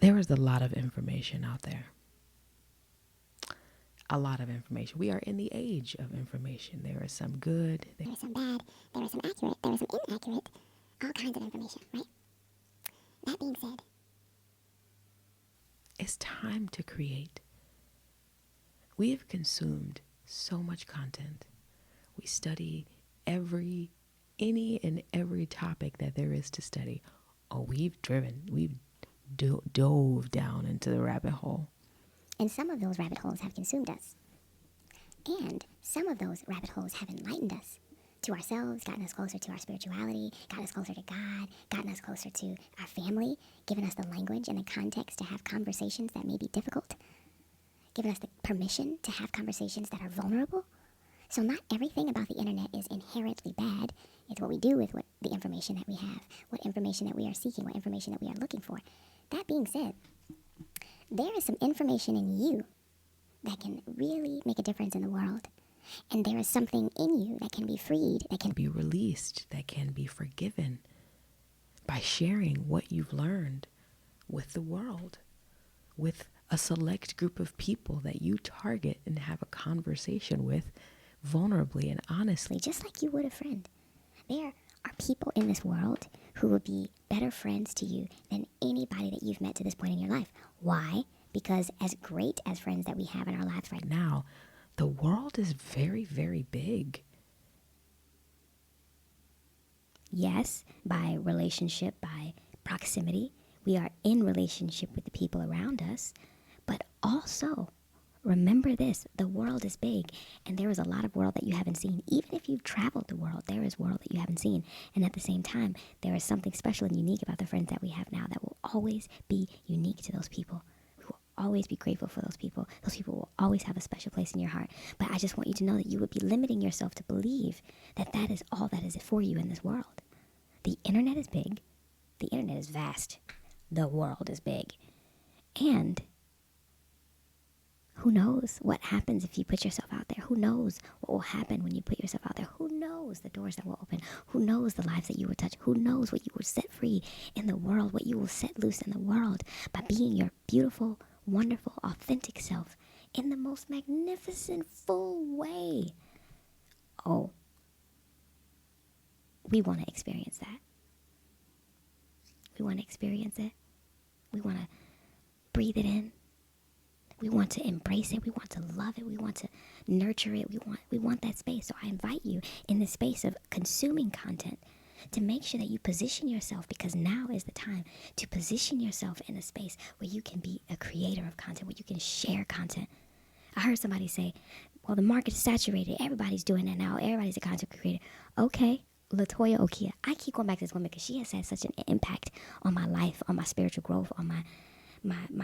There is a lot of information out there. A lot of information. We are in the age of information. There is some good. There is some bad. There is some accurate. There is some inaccurate. All kinds of information, right? That being said, it's time to create. We have consumed so much content. We study any and every topic that there is to study. Oh, we've dove down into the rabbit hole. and some of those rabbit holes have consumed us. And some of those rabbit holes have enlightened us to ourselves, gotten us closer to our spirituality, gotten us closer to God, gotten us closer to our family, given us the language and the context to have conversations that may be difficult, given us the permission to have conversations that are vulnerable. So not everything about the internet is inherently bad. It's what we do with the information that we have, what information that we are seeking, what information that we are looking for. That being said, there is some information in you that can really make a difference in the world. And there is something in you that can be freed, that can be released, that can be forgiven by sharing what you've learned with the world, with a select group of people that you target and have a conversation with vulnerably and honestly, just like you would a friend. There are people in this world who will be better friends to you than anybody that you've met to this point in your life. Why? Because as great as friends that we have in our lives right now, the world is very, very big. Yes, by relationship, by proximity, we are in relationship with the people around us. But also, remember this, the world is big, and there is a lot of world that you haven't seen. Even if you've traveled the world, there is world that you haven't seen. And at the same time, there is something special and unique about the friends that we have now that will always be unique to those people. We will always be grateful for those people. Those people will always have a special place in your heart. But I just want you to know that you would be limiting yourself to believe that that is all that is for you in this world. The internet is big. The internet is vast. The world is big. And who knows what happens if you put yourself out there? Who knows what will happen when you put yourself out there? Who knows the doors that will open? Who knows the lives that you will touch? Who knows what you will set free in the world, what you will set loose in the world by being your beautiful, wonderful, authentic self in the most magnificent, full way. Oh, we want to experience that. We want to experience it. We want to breathe it in. We want to embrace it. We want to love it. We want to nurture it. We want that space. So I invite you in the space of consuming content to make sure that you position yourself, because now is the time to position yourself in a space where you can be a creator of content, where you can share content. I heard somebody say, well, the market is saturated. Everybody's doing that now. Everybody's a content creator. Okay, Latoya Okia. I keep going back to this woman because she has had such an impact on my life, on my spiritual growth, on my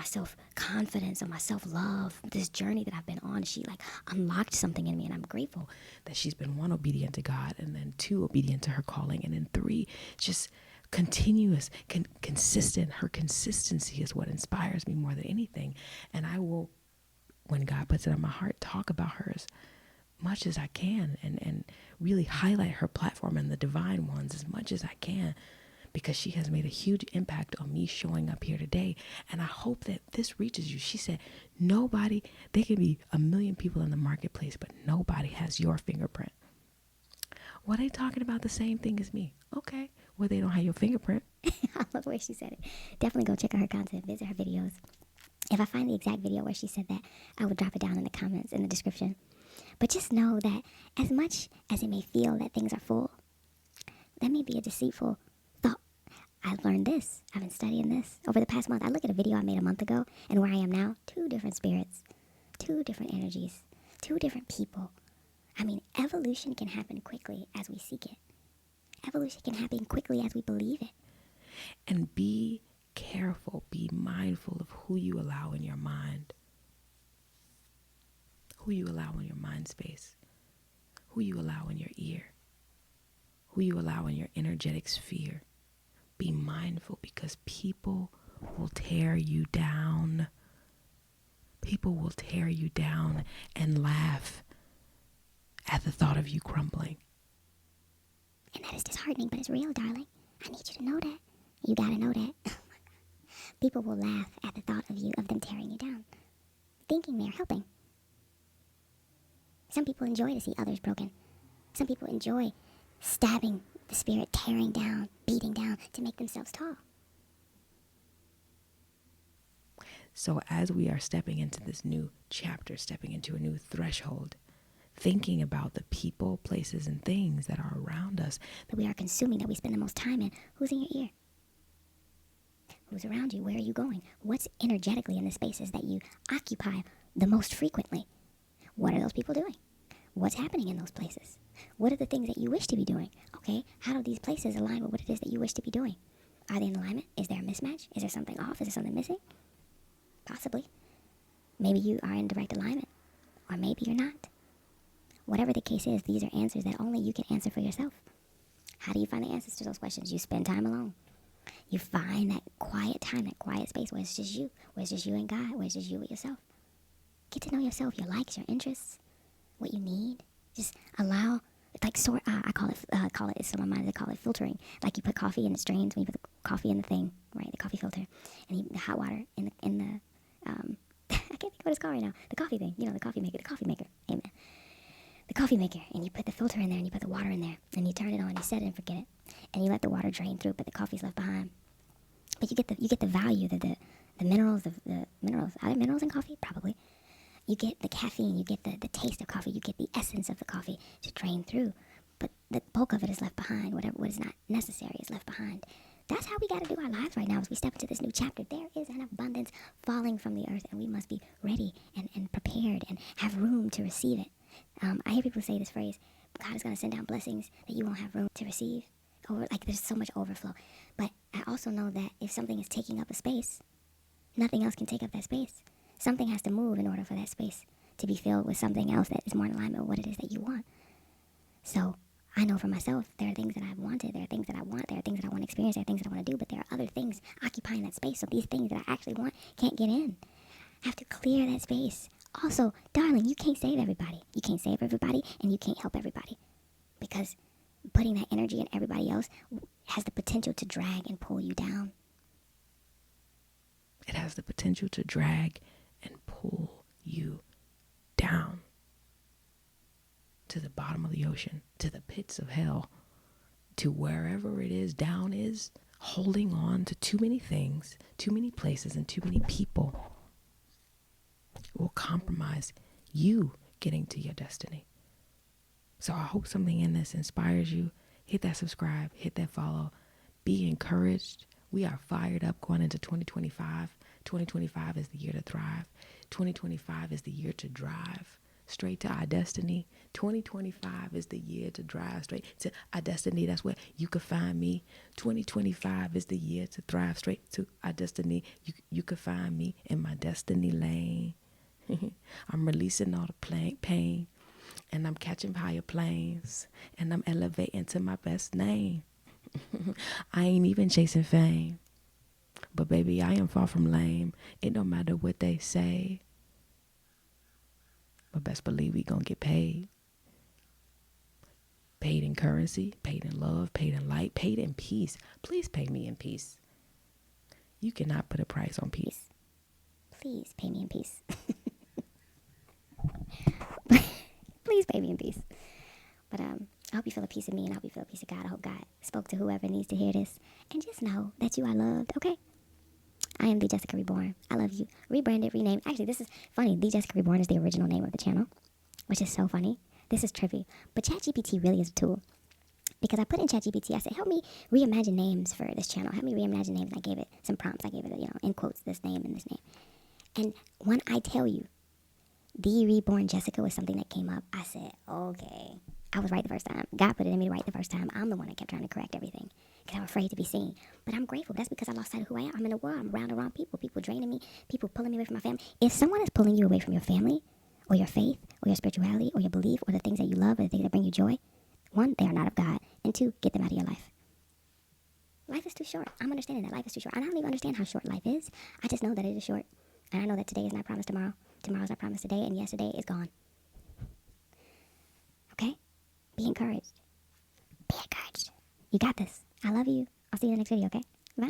self-confidence, on my self-love, this journey that I've been on. She unlocked something in me, and I'm grateful that she's been, 1, obedient to God, and then 2, obedient to her calling, and then 3, just continuous, consistent. Her consistency is what inspires me more than anything. And I will, when God puts it on my heart, talk about her as much as I can and really highlight her platform and the divine ones as much as I can, because she has made a huge impact on me showing up here today. And I hope that this reaches you. She said, nobody, there can be 1 million people in the marketplace, but nobody has your fingerprint. Well, they talking about the same thing as me. Okay, well, they don't have your fingerprint. I love the way she said it. Definitely go check out her content, visit her videos. If I find the exact video where she said that, I will drop it down in the comments, in the description. But just know that as much as it may feel that things are full, that may be a deceitful thought. I've learned this. I've been studying this over the past month. I look at a video I made a month ago and where I am now, 2 different spirits, 2 different energies, 2 different people. I mean, evolution can happen quickly as we seek it. Evolution can happen quickly as we believe it. And be careful, be mindful of who you allow in your mind. Who you allow in your mind space. Who you allow in your ear. Who you allow in your energetic sphere. Be mindful, because people will tear you down. People will tear you down and laugh at the thought of you crumbling. And that is disheartening, but it's real, darling. I need you to know that. You gotta know that. People will laugh at the thought of them tearing you down, thinking they're helping. Some people enjoy to see others broken. Some people enjoy stabbing the spirit, tearing down, beating down to make themselves tall. So as we are stepping into this new chapter, stepping into a new threshold, thinking about the people, places, and things that are around us, that we are consuming, that we spend the most time in, who's in your ear? Who's around you? Where are you going? What's energetically in the spaces that you occupy the most frequently? What are those people doing? What's happening in those places? What are the things that you wish to be doing? Okay, how do these places align with what it is that you wish to be doing? Are they in alignment? Is there a mismatch? Is there something off? Is there something missing? Possibly. Maybe you are in direct alignment, or maybe you're not. Whatever the case is, these are answers that only you can answer for yourself. How do you find the answers to those questions? You spend time alone. You find that quiet time, that quiet space where it's just you, where it's just you and God, where it's just you with yourself. Get to know yourself, your likes, your interests, what you need. Just allow, like sort. I call it. It's on my mind. They call it filtering. Like you put coffee in the strains when you put the coffee in the thing, right? The coffee filter, and the hot water in the I can't think of what it's called right now. The coffee thing, the coffee maker. Amen. The coffee maker, and you put the filter in there, and you put the water in there, and you turn it on, you set it and forget it, and you let the water drain through, but the coffee's left behind. But you get the value, the minerals, the minerals. Are there minerals in coffee? Probably. You get the caffeine, you get the taste of coffee, you get the essence of the coffee to drain through, but the bulk of it is left behind. What is not necessary is left behind. That's how we got to do our lives right now as we step into this new chapter. There is an abundance falling from the earth, and we must be ready and prepared and have room to receive it. I hear people say this phrase, God is going to send down blessings that you won't have room to receive. Like there's so much overflow. But I also know that if something is taking up a space, nothing else can take up that space. Something has to move in order for that space to be filled with something else that is more in alignment with what it is that you want. So I know for myself, there are things that I've wanted, there are things that I want, there are things that I want to experience, there are things that I want to do, but there are other things occupying that space. So these things that I actually want can't get in. I have to clear that space. Also, darling, you can't save everybody. You can't save everybody, and you can't help everybody. Because putting that energy in everybody else has the potential to drag and pull you down. It has the potential to drag and pull you down to the bottom of the ocean, to the pits of hell, to wherever it is down is, holding on to too many things, too many places, and too many people. It will compromise you getting to your destiny. So I hope something in this inspires you. Hit that subscribe, hit that follow, be encouraged. We are fired up going into 2025. 2025 is the year to thrive. 2025 is the year to drive straight to our destiny. 2025 is the year to drive straight to our destiny. That's where you can find me. 2025 is the year to thrive straight to our destiny. You can find me in my destiny lane. I'm releasing all the pain, and I'm catching higher planes, and I'm elevating to my best name. I ain't even chasing fame, but baby, I am far from lame. It don't matter what they say, but best believe we gonna get paid. Paid in currency, paid in love, paid in light, paid in peace. Please pay me in peace. You cannot put a price on peace. Please pay me in peace. Please pay me in peace. But I hope you feel a piece of me, and I hope you feel a piece of God. I hope God spoke to whoever needs to hear this. And just know that you are loved, okay? I am The Jessica Reborn. I love you. Rebranded, renamed. Actually, this is funny. The Jessica Reborn is the original name of the channel, which is so funny. This is trippy. But ChatGPT really is a tool. Because I put in ChatGPT, I said, help me reimagine names for this channel. Help me reimagine names. And I gave it some prompts. I gave it, in quotes, this name and this name. And when I tell you, The Reborn Jessica was something that came up, I said, okay. I was right the first time. God put it in me to write the first time. I'm the one that kept trying to correct everything because I'm afraid to be seen. But I'm grateful. That's because I lost sight of who I am. I'm in the world. I'm around the wrong people. People draining me. People pulling me away from my family. If someone is pulling you away from your family or your faith or your spirituality or your belief or the things that you love or the things that bring you joy, one, they are not of God. And two, get them out of your life. Life is too short. I'm understanding that life is too short. I don't even understand how short life is. I just know that it is short. And I know that today is not promised tomorrow. Tomorrow is not promised today. And yesterday is gone. Okay? Be encouraged. Be encouraged. You got this. I love you. I'll see you in the next video, okay? Bye.